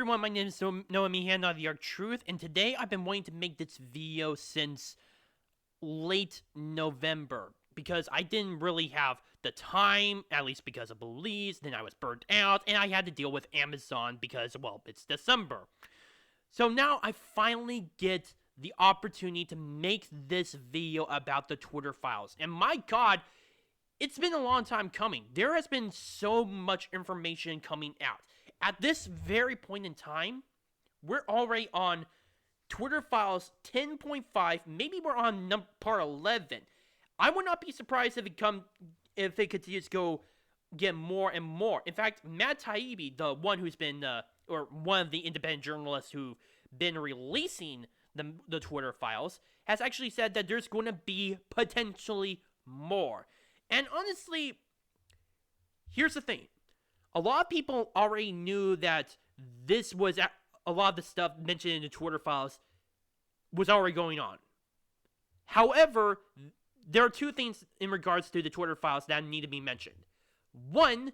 everyone, my name is Noah Meehan of The Arc Truth, and today I've been wanting to make this video since late November, because I didn't really have the time, at least because of Belize, then I was burnt out, and I had to deal with Amazon because, well, it's December. So now I finally get the opportunity to make this video about the Twitter files, and my god, it's been a long time coming. There has been so much information coming out. At this very point in time, we're already on Twitter Files 10.5. Maybe we're on part 11. I would not be surprised if it could just go get more and more. In fact, Matt Taibbi, the one who's been or one of the independent journalists who've been releasing the Twitter files, has actually said that there's going to be potentially more. And honestly, here's the thing. A lot of people already knew that this was a lot of the stuff mentioned in the Twitter files was already going on. However, there are two things in regards to the Twitter files that need to be mentioned. One,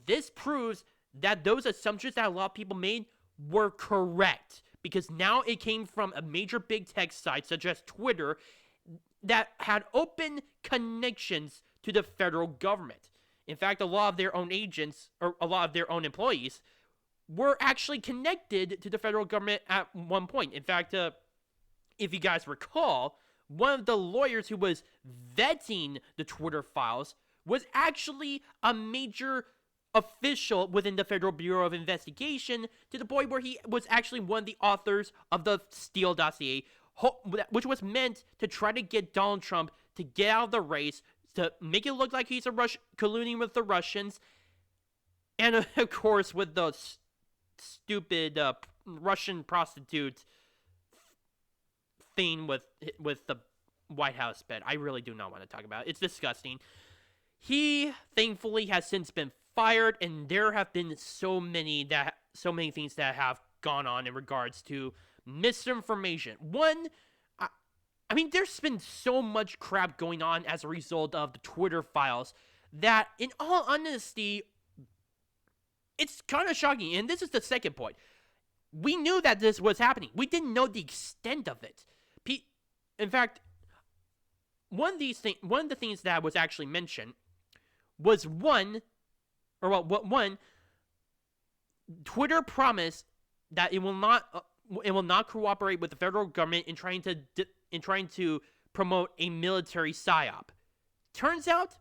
this proves that those assumptions that a lot of people made were correct, because now it came from a major big tech site such as Twitter that had open connections to the federal government. In fact, a lot of their own agents, or a lot of their own employees, were actually connected to the federal government at one point. In fact, if you guys recall, one of the lawyers who was vetting the Twitter files was actually a major official within the Federal Bureau of Investigation, to the point where he was actually one of the authors of the Steele dossier, which was meant to try to get Donald Trump to get out of the race, to make it look like he's colluding with the Russians, and of course with the stupid Russian prostitute thing with the White House bed. I really do not want to talk about it. It's disgusting. He thankfully has since been fired, and there have been so many things that have gone on in regards to misinformation. One, I mean, there's been so much crap going on as a result of the Twitter files that, in all honesty, it's kind of shocking. And this is the second point. We knew that this was happening. We didn't know the extent of it. In fact, one of the things that was actually mentioned was Twitter promised that it will not cooperate with the federal government in trying to promote a military psyop. Turns out,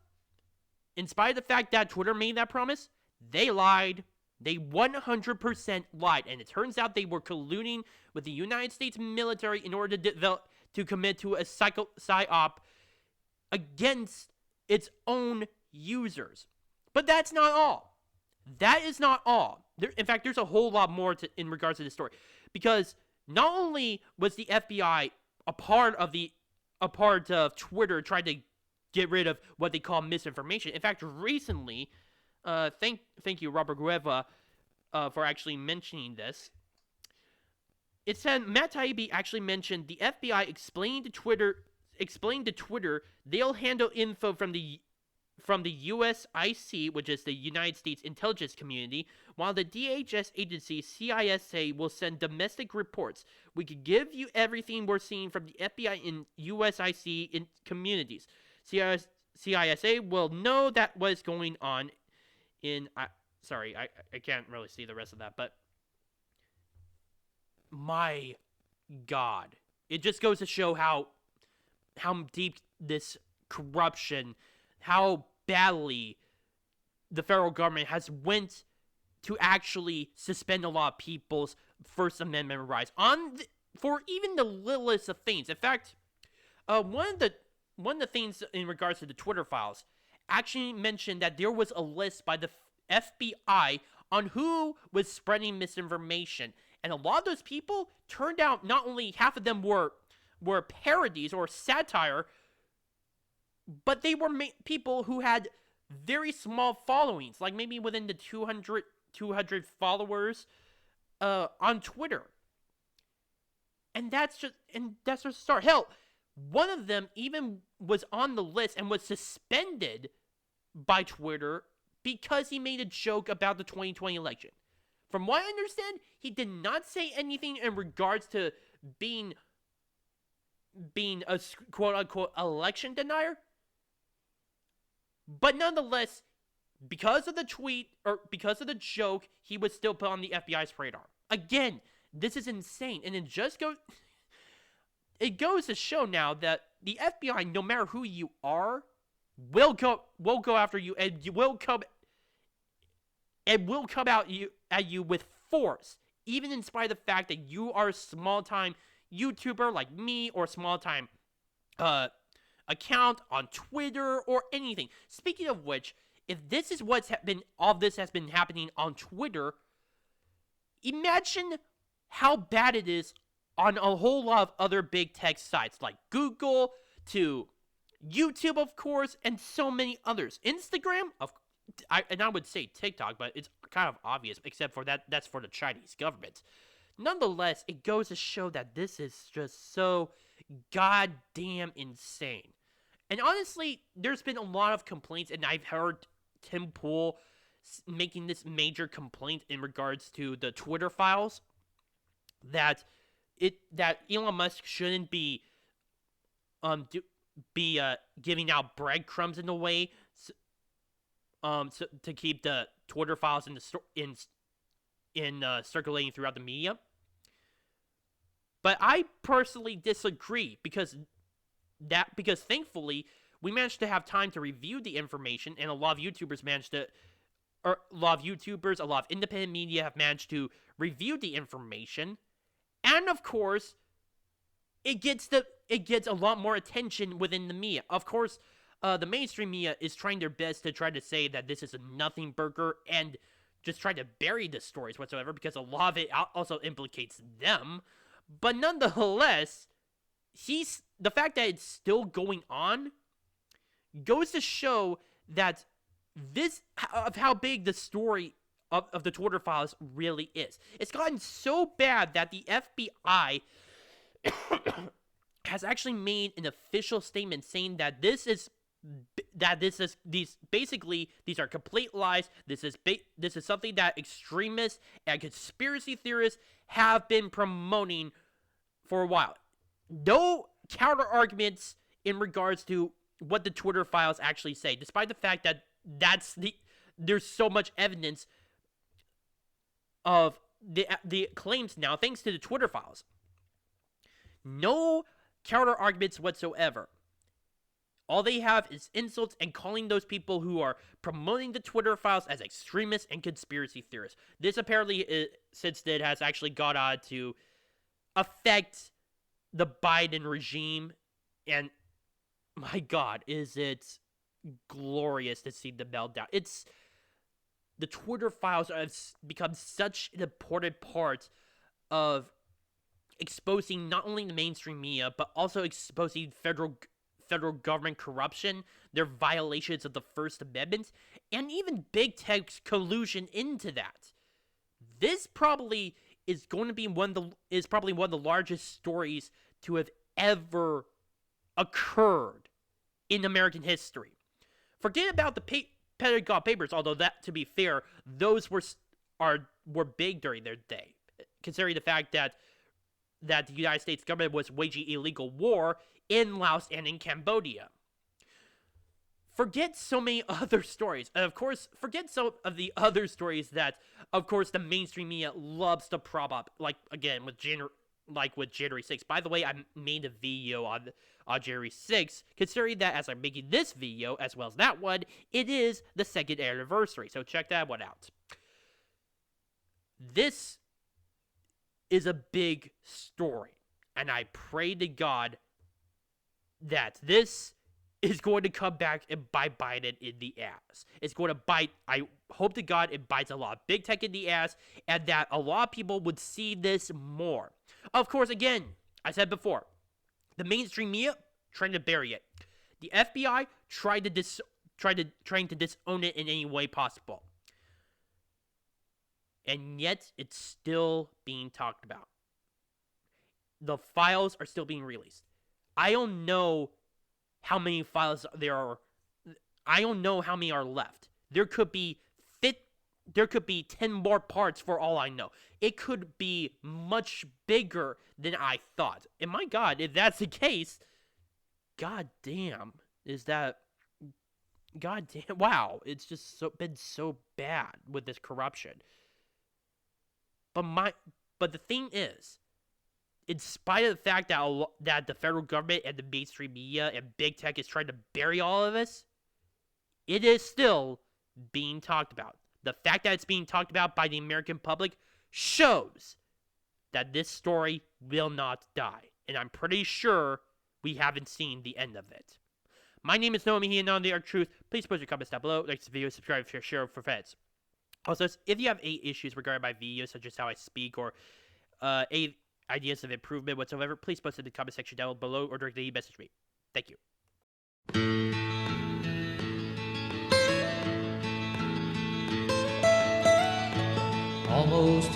in spite of the fact that Twitter made that promise, they lied. They 100% lied. And it turns out they were colluding with the United States military in order to commit to a psyop against its own users. But that's not all. That is not all. In fact, there's a whole lot more in regards to this story. Because not only was the FBI a part of Twitter trying to get rid of what they call misinformation. In fact, recently, thank you, Robert Gueva, for actually mentioning this. It said Matt Taibbi actually mentioned the FBI explained to Twitter they'll handle info from the USIC, which is the United States Intelligence Community, while the DHS agency CISA will send domestic reports. We could give you everything we're seeing from the FBI and USIC in communities. CISA will know that what's going on in... Sorry, I can't really see the rest of that, but... My God. It just goes to show how deep this corruption, how badly the federal government has went to actually suspend a lot of people's First Amendment rights for even the littlest of things. In fact, one of the things in regards to the Twitter files actually mentioned that there was a list by the FBI on who was spreading misinformation, and a lot of those people turned out not only half of them were parodies or satire, but they were people who had very small followings, like maybe within the 200 followers on Twitter. And that's just a start. Hell, one of them even was on the list and was suspended by Twitter because he made a joke about the 2020 election. From what I understand, he did not say anything in regards to being a quote unquote election denier. But nonetheless, because of the tweet or because of the joke, he was still put on the FBI's radar. Again, this is insane, and it goes to show now that the FBI, no matter who you are, will go after you, and will come out at you with force, even in spite of the fact that you are a small-time YouTuber like me, or a small-time account on Twitter or anything. Speaking of which, if this is all this has been happening on Twitter, imagine how bad it is on a whole lot of other big tech sites like Google, to YouTube, of course, and so many others. Instagram, I would say TikTok, but it's kind of obvious, except for that's for the Chinese government. Nonetheless, it goes to show that this is just so goddamn insane. And honestly, there's been a lot of complaints, and I've heard Tim Pool making this major complaint in regards to the Twitter files, that Elon Musk shouldn't be giving out breadcrumbs in a way, to keep the Twitter files circulating throughout the media. But I personally disagree, because thankfully we managed to have time to review the information, and a lot of YouTubers, a lot of independent media have managed to review the information, and of course, it gets a lot more attention within the media. Of course, the mainstream media is trying their best to try to say that this is a nothing burger and just try to bury the stories whatsoever, because a lot of it also implicates them. But nonetheless, the fact that it's still going on goes to show that how big the story of the Twitter files really is. It's gotten so bad that the FBI has actually made an official statement saying that these are complete lies. This is something that extremists and conspiracy theorists have been promoting for a while. No counter arguments in regards to what the Twitter files actually say, despite the fact that there's so much evidence of the claims now, thanks to the Twitter files. No counter arguments whatsoever. All they have is insults and calling those people who are promoting the Twitter files as extremists and conspiracy theorists. This apparently, since it has actually got on to affect the Biden regime, and my God, is it glorious to see the meltdown. The Twitter files have become such an important part of exposing not only the mainstream media, but also exposing federal government corruption, their violations of the First Amendment, and even big tech's collusion into that. This probably is going to be one of the largest stories to have ever occurred in American history. Forget about the Pentagon Papers, although that, to be fair, those were big during their day, considering the fact that the United States government was waging illegal war in Laos and in Cambodia. Forget so many other stories. And of course, forget some of the other stories that, of course, the mainstream media loves to prop up. Like, again, with January 6th. By the way, I made a video on January 6th, considering that as I'm making this video, as well as that one, it is the 2nd anniversary. So check that one out. This is a big story. And I pray to God that this is going to come back and bite Biden in the ass. It's going to bite, I hope to God it bites a lot of big tech in the ass, and that a lot of people would see this more. Of course, again, I said before, the mainstream media trying to bury it. The FBI trying to disown it in any way possible. And yet, it's still being talked about. The files are still being released. I don't know how many files there are. I don't know how many are left. There could be there could be 10 more parts for all I know. It could be much bigger than I thought. And my God, if that's the case, God damn, is that... God damn, wow, it's just been so bad with this corruption. But the thing is, in spite of the fact that the federal government and the mainstream media and big tech is trying to bury all of this, it is still being talked about. The fact that it's being talked about by the American public shows that this story will not die. And I'm pretty sure we haven't seen the end of it. My name is Noah Meehan on The Arc Truth. Please post your comments down below, like this video, subscribe, share for feds. Also, if you have any issues regarding my videos, such as how I speak or any ideas of improvement whatsoever, please post in the comment section down below or directly message me. Thank you. Almost